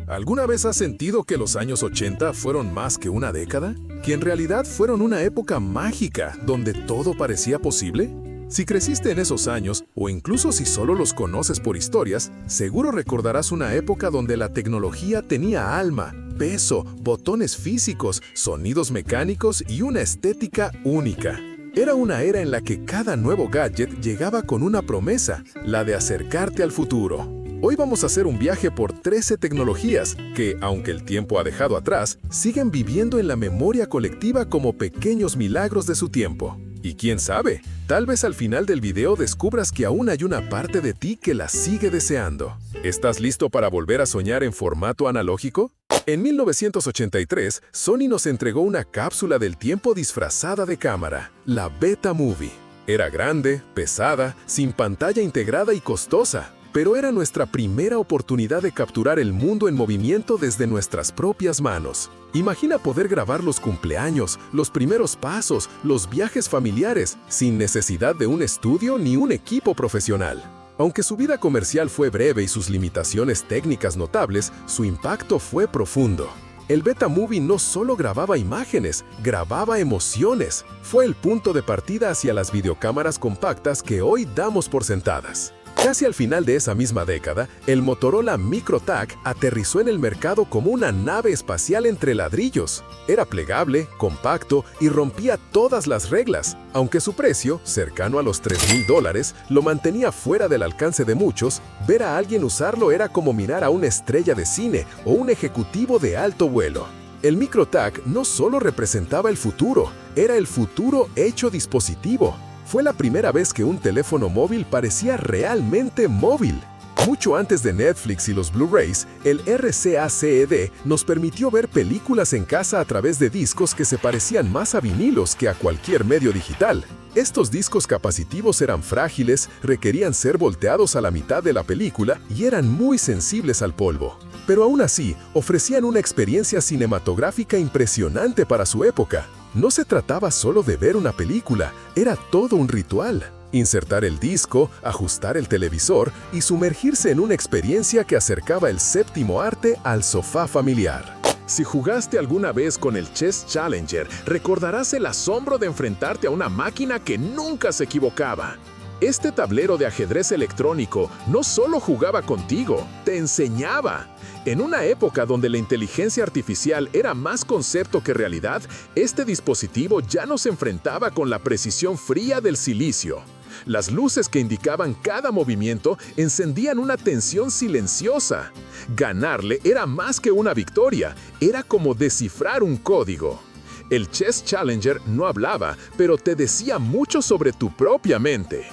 ¿Alguna vez has sentido que los años 80 fueron más que una década? ¿Que en realidad fueron una época mágica donde todo parecía posible? Si creciste en esos años, o incluso si solo los conoces por historias, seguro recordarás una época donde la tecnología tenía alma, peso, botones físicos, sonidos mecánicos y una estética única. Era una era en la que cada nuevo gadget llegaba con una promesa, la de acercarte al futuro. Hoy vamos a hacer un viaje por 13 tecnologías que, aunque el tiempo ha dejado atrás, siguen viviendo en la memoria colectiva como pequeños milagros de su tiempo. Y quién sabe, tal vez al final del video descubras que aún hay una parte de ti que la sigue deseando. ¿Estás listo para volver a soñar en formato analógico? En 1983, Sony nos entregó una cápsula del tiempo disfrazada de cámara, la Betamovie. Era grande, pesada, sin pantalla integrada y costosa, pero era nuestra primera oportunidad de capturar el mundo en movimiento desde nuestras propias manos. Imagina poder grabar los cumpleaños, los primeros pasos, los viajes familiares, sin necesidad de un estudio ni un equipo profesional. Aunque su vida comercial fue breve y sus limitaciones técnicas notables, su impacto fue profundo. El Betamovie no solo grababa imágenes, grababa emociones. Fue el punto de partida hacia las videocámaras compactas que hoy damos por sentadas. Casi al final de esa misma década, el Motorola MicroTAC aterrizó en el mercado como una nave espacial entre ladrillos. Era plegable, compacto y rompía todas las reglas. Aunque su precio, cercano a los $3,000, lo mantenía fuera del alcance de muchos, ver a alguien usarlo era como mirar a una estrella de cine o un ejecutivo de alto vuelo. El MicroTAC no solo representaba el futuro, era el futuro hecho dispositivo. Fue la primera vez que un teléfono móvil parecía realmente móvil. Mucho antes de Netflix y los Blu-rays, el RCA-CED nos permitió ver películas en casa a través de discos que se parecían más a vinilos que a cualquier medio digital. Estos discos capacitivos eran frágiles, requerían ser volteados a la mitad de la película y eran muy sensibles al polvo. Pero aún así, ofrecían una experiencia cinematográfica impresionante para su época. No se trataba solo de ver una película, era todo un ritual. Insertar el disco, ajustar el televisor y sumergirse en una experiencia que acercaba el séptimo arte al sofá familiar. Si jugaste alguna vez con el Chess Challenger, recordarás el asombro de enfrentarte a una máquina que nunca se equivocaba. Este tablero de ajedrez electrónico no solo jugaba contigo, te enseñaba. En una época donde la inteligencia artificial era más concepto que realidad, este dispositivo ya no se enfrentaba con la precisión fría del silicio. Las luces que indicaban cada movimiento encendían una tensión silenciosa. Ganarle era más que una victoria, era como descifrar un código. El Chess Challenger no hablaba, pero te decía mucho sobre tu propia mente.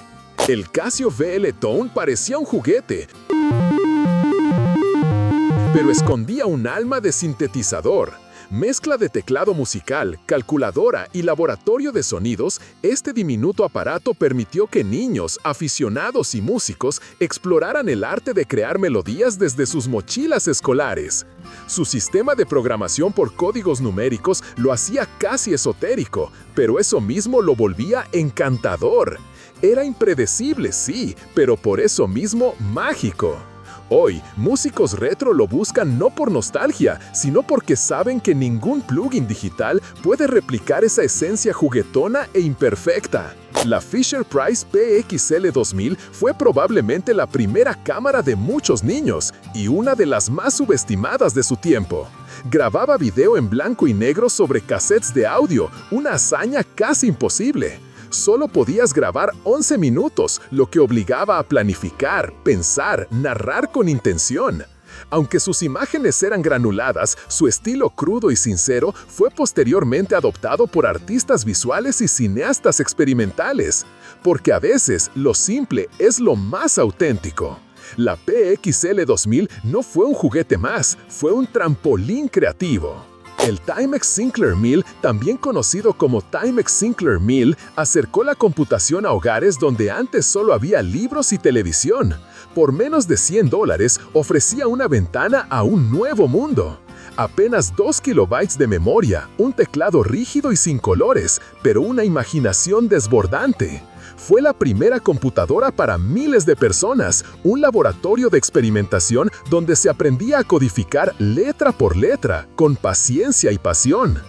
El Casio VL-Tone parecía un juguete, pero escondía un alma de sintetizador. Mezcla de teclado musical, calculadora y laboratorio de sonidos, este diminuto aparato permitió que niños, aficionados y músicos exploraran el arte de crear melodías desde sus mochilas escolares. Su sistema de programación por códigos numéricos lo hacía casi esotérico, pero eso mismo lo volvía encantador. Era impredecible, sí, pero por eso mismo mágico. Hoy, músicos retro lo buscan no por nostalgia, sino porque saben que ningún plugin digital puede replicar esa esencia juguetona e imperfecta. La Fisher-Price PXL-2000 fue probablemente la primera cámara de muchos niños y una de las más subestimadas de su tiempo. Grababa video en blanco y negro sobre cassettes de audio, una hazaña casi imposible. Solo podías grabar 11 minutos, lo que obligaba a planificar, pensar, narrar con intención. Aunque sus imágenes eran granuladas, su estilo crudo y sincero fue posteriormente adoptado por artistas visuales y cineastas experimentales, porque a veces lo simple es lo más auténtico. La PXL-2000 no fue un juguete más, fue un trampolín creativo. El Timex Sinclair 1000, también conocido como Timex Sinclair 1000, acercó la computación a hogares donde antes solo había libros y televisión. Por menos de $100, ofrecía una ventana a un nuevo mundo. Apenas 2 kilobytes de memoria, un teclado rígido y sin colores, pero una imaginación desbordante. Fue la primera computadora para miles de personas, un laboratorio de experimentación donde se aprendía a codificar letra por letra, con paciencia y pasión.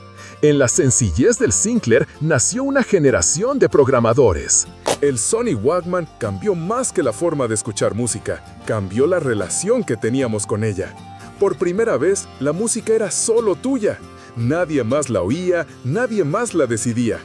En la sencillez del Sinclair nació una generación de programadores. El Sony Walkman cambió más que la forma de escuchar música, cambió la relación que teníamos con ella. Por primera vez, la música era solo tuya. Nadie más la oía, nadie más la decidía.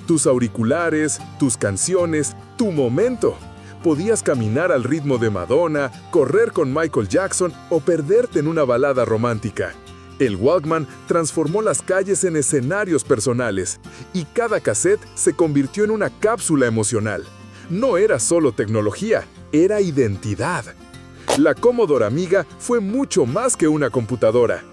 Tus auriculares, tus canciones, tu momento. Podías caminar al ritmo de Madonna, correr con Michael Jackson o perderte en una balada romántica. El Walkman transformó las calles en escenarios personales y cada cassette se convirtió en una cápsula emocional. No era solo tecnología, era identidad. La Commodore Amiga fue mucho más que una computadora.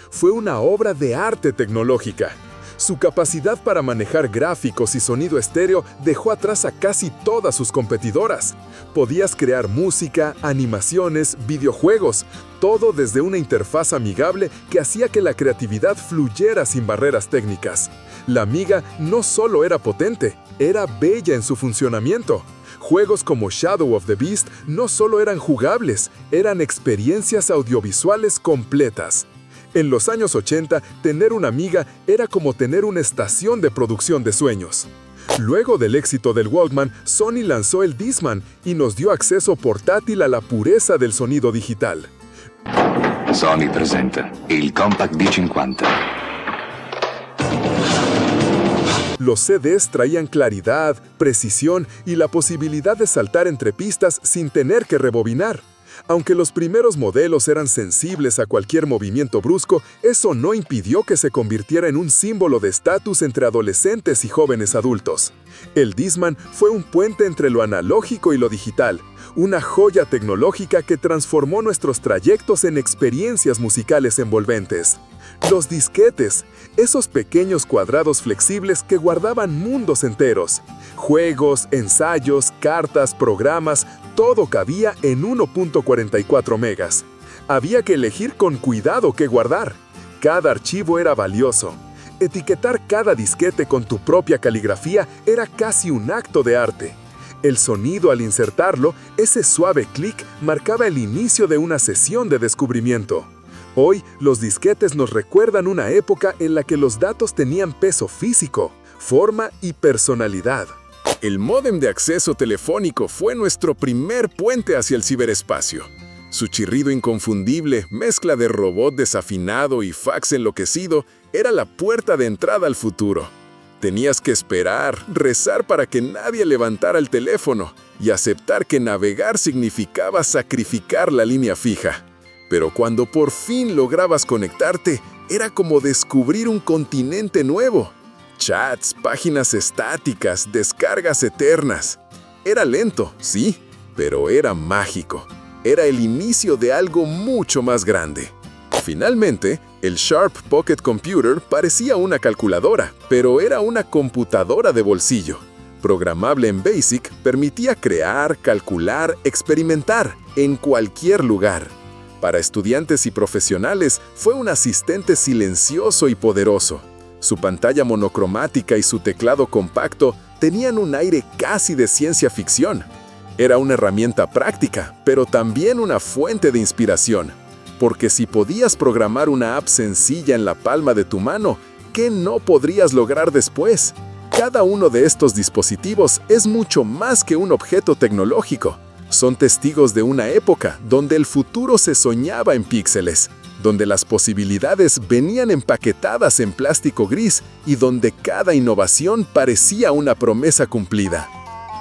Fue una obra de arte tecnológica. Su capacidad para manejar gráficos y sonido estéreo dejó atrás a casi todas sus competidoras. Podías crear música, animaciones, videojuegos, todo desde una interfaz amigable que hacía que la creatividad fluyera sin barreras técnicas. La Amiga no solo era potente, era bella en su funcionamiento. Juegos como Shadow of the Beast no solo eran jugables, eran experiencias audiovisuales completas. En los años 80, tener una Amiga era como tener una estación de producción de sueños. Luego del éxito del Walkman, Sony lanzó el Discman y nos dio acceso portátil a la pureza del sonido digital. Sony presenta il Compact D50. Los CDs traían claridad, precisión y la posibilidad de saltar entre pistas sin tener que rebobinar. Aunque los primeros modelos eran sensibles a cualquier movimiento brusco, eso no impidió que se convirtiera en un símbolo de estatus entre adolescentes y jóvenes adultos. El Discman fue un puente entre lo analógico y lo digital, una joya tecnológica que transformó nuestros trayectos en experiencias musicales envolventes. Los disquetes, esos pequeños cuadrados flexibles que guardaban mundos enteros. Juegos, ensayos, cartas, programas, todo cabía en 1.44 megas. Había que elegir con cuidado qué guardar. Cada archivo era valioso. Etiquetar cada disquete con tu propia caligrafía era casi un acto de arte. El sonido al insertarlo, ese suave clic, marcaba el inicio de una sesión de descubrimiento. Hoy, los disquetes nos recuerdan una época en la que los datos tenían peso físico, forma y personalidad. El módem de acceso telefónico fue nuestro primer puente hacia el ciberespacio. Su chirrido inconfundible, mezcla de robot desafinado y fax enloquecido, era la puerta de entrada al futuro. Tenías que esperar, rezar para que nadie levantara el teléfono y aceptar que navegar significaba sacrificar la línea fija. Pero cuando por fin lograbas conectarte, era como descubrir un continente nuevo. Chats, páginas estáticas, descargas eternas. Era lento, sí, pero era mágico. Era el inicio de algo mucho más grande. Finalmente, el Sharp Pocket Computer parecía una calculadora, pero era una computadora de bolsillo. Programable en BASIC, permitía crear, calcular, experimentar en cualquier lugar. Para estudiantes y profesionales, fue un asistente silencioso y poderoso. Su pantalla monocromática y su teclado compacto tenían un aire casi de ciencia ficción. Era una herramienta práctica, pero también una fuente de inspiración. Porque si podías programar una app sencilla en la palma de tu mano, ¿qué no podrías lograr después? Cada uno de estos dispositivos es mucho más que un objeto tecnológico. Son testigos de una época donde el futuro se soñaba en píxeles, donde las posibilidades venían empaquetadas en plástico gris y donde cada innovación parecía una promesa cumplida.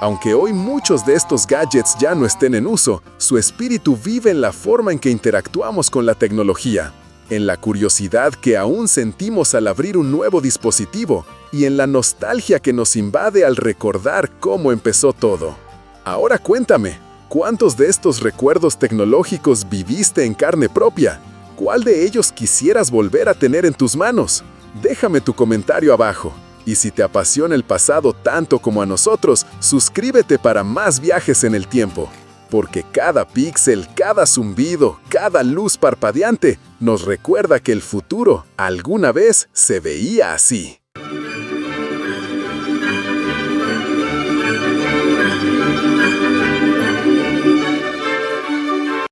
Aunque hoy muchos de estos gadgets ya no estén en uso, su espíritu vive en la forma en que interactuamos con la tecnología, en la curiosidad que aún sentimos al abrir un nuevo dispositivo y en la nostalgia que nos invade al recordar cómo empezó todo. Ahora cuéntame, ¿cuántos de estos recuerdos tecnológicos viviste en carne propia? ¿Cuál de ellos quisieras volver a tener en tus manos? Déjame tu comentario abajo. Y si te apasiona el pasado tanto como a nosotros, suscríbete para más viajes en el tiempo. porque cada píxel, cada zumbido, cada luz parpadeante nos recuerda que el futuro alguna vez se veía así.